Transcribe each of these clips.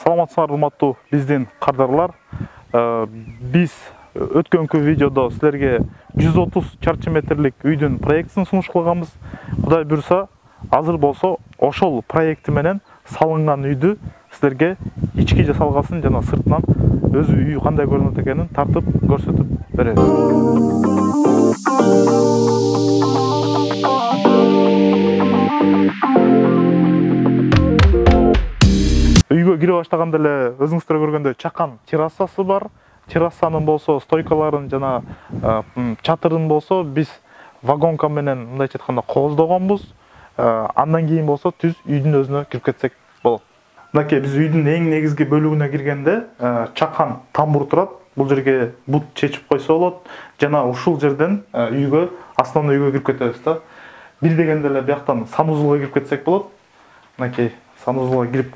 Саламатсыздар, урматтуу биздин кардарлар. Биз өткөнкү видеодо силерге 130 чарчы метрлик үйдүн проектин сунуш кылганбыз. Кудай буйрса, азыр болсо ошол проекти менен салынган үйдү силерге ички жасалгасын жана сыртынан өзү үй кандай көрүнөт экенин тартып көрсөтүп беребиз. Үйгө кире баштаганда эле өзүңүздөр көргөндөй чакан террасасы бар. Террасанын болсо стойкаларын жана чатырын болсо биз вагонка менен мындайча айтканда кооздогонбуз. Андан кийин болсо түз үйдүн өзүнө кирип кетсек болот. Мынакей биз үйдүн эң негизги бөлүгүнө киргенде чакан тамбур турат. Бул жерге бут чечип койсо болот. Жана ушул жерден үйгө, основной үйгө кирип кетебиз да. Бир дегенде эле бияктан санузулга кирип кетсек болот. Мынакей санузулга кирип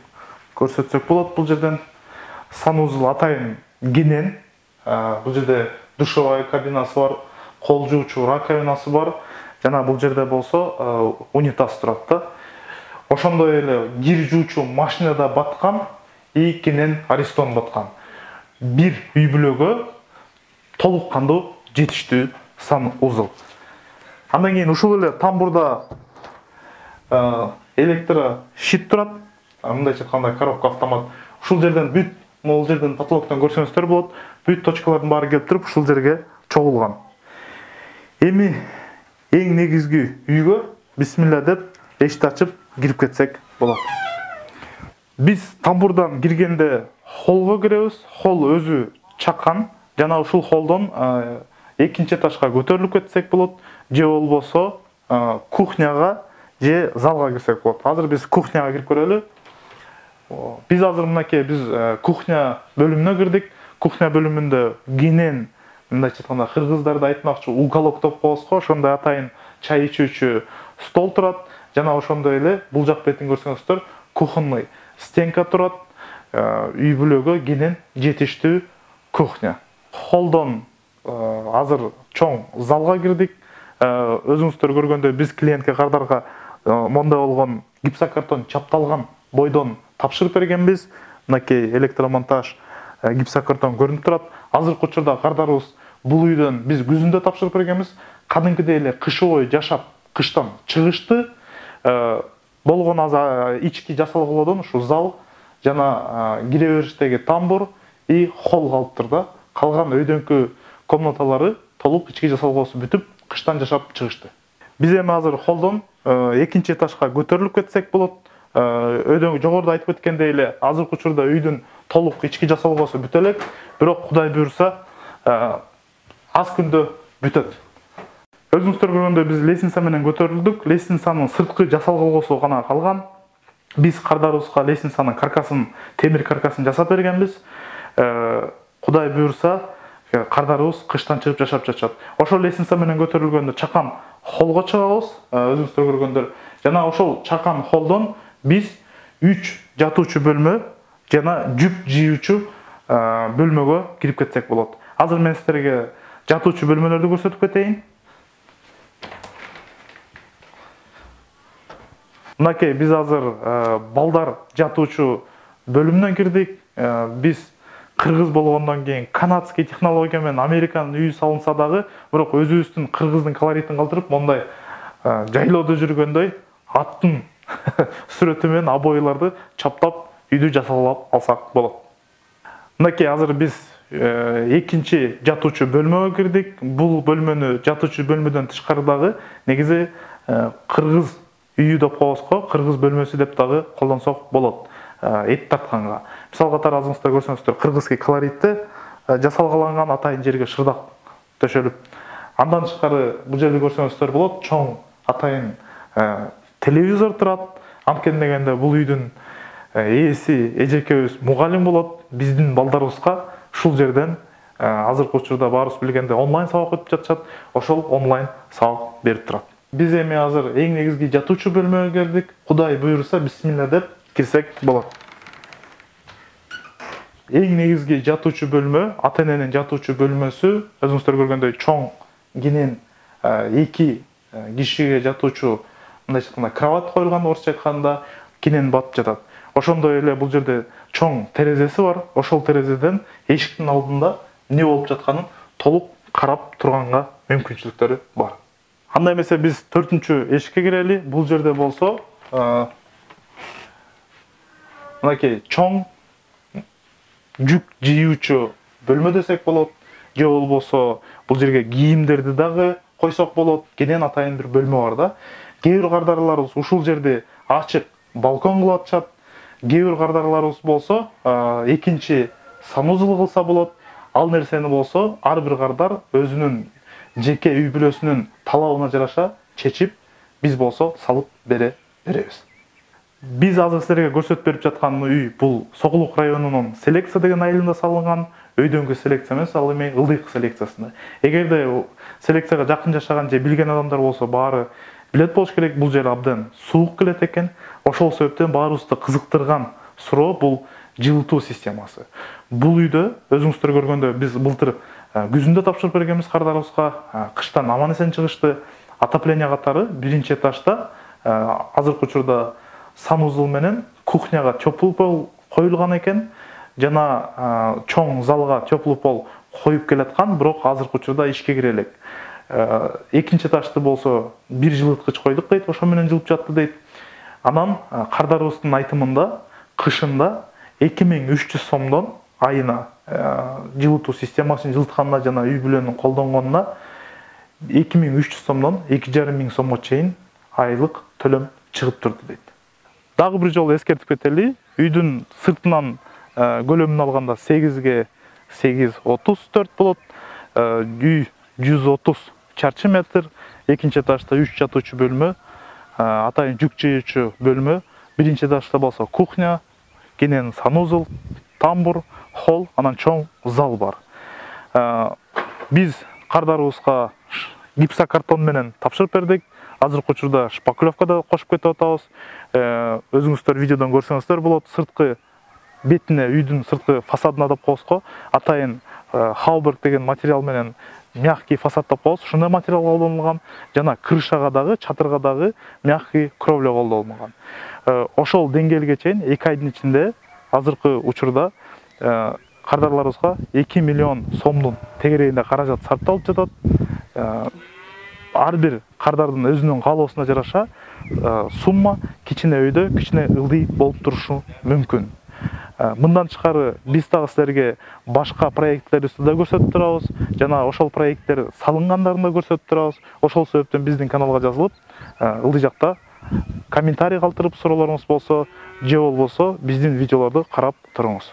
көрсөтсөк болот. Бул жерден санузул атайын кенен. Бул жерде душевая кабинасы бар, кол жуучу раковинасы бар. Жана бул жерде болсо унитаз турат да. Ошондой эле кир жуучу машинада баткан и кенен аристон баткан. Бир үй бүлөгө толук кандуу жетиштүү санузул. Андан кийин ушул эле тамбурда электрощит турат. Мындайча айтканда коробка автомат. Ушул жерден бүт, могул жерден потолоктон көрсөңүздөр болот. Бүт точкалардын баары келип туруп ушул жерге чогулган. Эми эң негизги үйгө бисмилла деп эшикти ачып кирип кетсек болот. Биз тамбурдан киргенде холго киребиз. Хол өзү чакан. Жана ушул холдон экинчи этажга көтөрүлүп кетсек болот. Же болбосо кухняга же залга кирсек болот. Азыр биз кухняга кирип көрөлү. Биз азыр мынакей биз кухня бөлүмүнө кирдик. Кухня бөлүмүндө кенен мындайча айтканда кыргыздарды айтмакчы уголок деп коебуз го, ошондой атайын чай ичүүчү стол турат. Жана ошондой эле бул жак бетин көрсөңүздөр кухонный стенка турат. Үй бүлөгө кенен жетиштүү кухня. Холдон азыр чоң залга кирдик. Өзүңүздөр көргөндөй биз клиентке кардарга мондай болгон гипсокартон чапталган бойдон тапшырып бергенбиз. Мынакей электромонтаж гипсокартон көрүнүп турат. Азыркы учурда кардарыбыз бул үйдөн биз күзүндө тапшырып бергенбиз. Кадимкидей эле кышыбой жашап, кыштан чыгышты. Болгон ички жасалгылоодон ушу зал жана кире бериштеги тамбур и холл калыптыр да. Калган өйдөңкү комнаталары толук ички жасалгоосу бүтүп, кыштан жашап чыгышты. Биз эми азыр холдон экинчи этажга көтөрүлүп кетсек болот. Өйдөң жогоруда айтып өткендей эле азыркы учурда үйдүн толук ички жасалгоосу бүтө элек, бирок Кудай буйрса аз күндө бүтөт. Өзүңүздөр көргөндөй биз лестница менен көтөрүлдүк. Лестницанын сырткы жасалгылоосу гана калган. Биз кардарыбызга лестницанын каркасын, темир каркасын жасап бергенбиз. Кудай буйрса кардарыбыз кыштан чыгып жашап жатат. Ошол лестница менен көтөрүлгөндө чакан холго чыгабыз, өзүңүздөр көргөндөр. Жана ошол чакан холдон биз 3 жатуучу бөлмө жана жүк жыюучу бөлмөгө кирип кетсек болот. Азыр мен силерге жатуучу бөлмөлөрдү көрсөтүп кетейин. Мынакей биз азыр балдар жатуучу бөлүмүнөн кирдик. Биз кыргыз болгондон кийин канадский технология менен Американын үйү салынса дагы, бирок өзүбүздүн кыргыздын колоритин калтырып, мондай жайлоодо жүргөндөй аттын сүрөтү менен обойларды чаптап үйдү жасалап алсак болот. Мынакей азыр биз экинчи жатуучу бөлмөгө кирдик. Бул бөлмөнү жатуучу бөлмөдөн тышкарыдагы негизи кыргыз үйү деп коебуз го, кыргыз бөлмөсү деп дагы колдонсок болот. Эт тартканга. Мисал катары азыңыздар көрсөңүздөр, кыргызский колоритте жасалгаланган атайын жерге шырдак төшөлүп. Андан тышкары бул жерде көрсөңүздөр болот, чоң атайын телевизор турат. Анткени дегенде бул үйдүн ээси эжекебиз мугалим болот. Биздин балдарыбызга ушул жерден азыркы учурда баарыбыз билгенде онлайн сабак өтүп жатышат. Ошол онлайн сабак берип турат. Биз эми азыр эң негизги жатуучу бөлмөгө келдик. Кудай буйрса бисмилла деп кирсек болот. Эң негизги жатуучу бөлмө, ата-эненин жатуучу бөлмөсү, өзүңүздөр көргөндөй чоң кенен 2 кишиге жатуучу мындайча айтканда кровать коюлган, орусча айтканда кенен батып жатат. Ошондой эле бул жерде чоң терезеси бар. Ошол терезеден эшиктин алдында эмне болуп жатканын толук карап турганга мүмкүнчүлүктөрү бар. Андай эмесе биз 4-чү эшикке кирели. Бул жерде болсо мынакей чоң жүк жыюучу бөлмө десек болот. Же болбосо бул жерге кийимдерди дагы койсок болот. Кенен атайын бир бөлмө бар да. Кээ бир кардарларыбыз ушул жерде ачык балкон кылып атышат. Кээ бир кардарларыбыз болсо экинчи санузел кылса болот. Ал нерсени болсо ар бир кардар өзүнүн жеке үй бүлөсүнүн талабына жараша чечип, биз болсо салып беребиз. Биз азыр силерге көрсөтүп берип жаткан үй бул Сокулук районунун селекция деген айылында салынган. Өйдөнгү селекция эмес, ал эми ылдыйкы селекциясында. Эгерде селекцияга жакын жашаган же билген адамдар болсо баары билет болуш керек, бул жер абдан суук келет экен. Ошол себептен баарыбызды кызыктырган суроо бул жылытуу системасы. Бул үйдө өзүңүздөр көргөндөй биз былтыр күзүндө тапшырып бергенбиз кардарыбызга. Кыштан аман эсен чыгышты. Отопление катары биринчи этажда азыркы учурда санузел менен кухняга теплый пол коюлган экен. Жана чоң залга теплый пол коюп келаткан, бирок азыркы учурда ишке кире элек. Экинчи этажды болсо бир жылыткыч койдук дейт, ошо менен жылып жатты дейт. Анан кардарыбыздын айтымында кышында 2300 сомдон айына жылытуу системасын жылытканына жана үй бүлөнүн колдонгонуна 2300 сомдон 2500 сомго чейин айлык төлөм чыгып турду дейт. Дагы бир жолу эскертип кетели, үйдүн сыртынан көлөмүн алганда 8ге 834 болот. Үй 130 чарчы метр, экинчи этажда 3 жатуучу бөлмө, атайын жүк жыюучу бөлмө, биринчи этажда болсо кухня, кенен санузел, тамбур, холл, анан чоң зал бар. Биз кардарыбызга гипсокартон менен тапшырып бердик. Азыркы учурда шпаклевка да кошуп кетип атабыз. Өзүңүздөр видеодон көрсөңүздөр болот. Сырткы бетине, үйдүн сырткы фасадына деп коебузго, атайын хауберг деген материал менен мягкий фасад деп коебуз. Ушундай материал колдонулган. Жана крышага дагы, чатырга дагы мягкий кровля колдонулган. Ошол деңгээлге чейин 2 айдын ичинде азыркы учурда кардарларыбызга 2 миллион сомдун тегерегинде каражат сарпталып жатат. Ар бир кардардын өзүнүн каалоосуна жараша сумма кичине өйдө кичине ылдый болуп турушу мүмкүн. Мындан тышкары биз дагы силерге башка проекттерибизди да көрсөтүп турабыз. Жана ошол проекттер салынгандарын да көрсөтүп турабыз. Ошол себептен биздин каналга жазылып, ылдый жакта комментарий калтырып суроолоруңуз болсо, же болбосо биздин видеолорду карап туруңуз.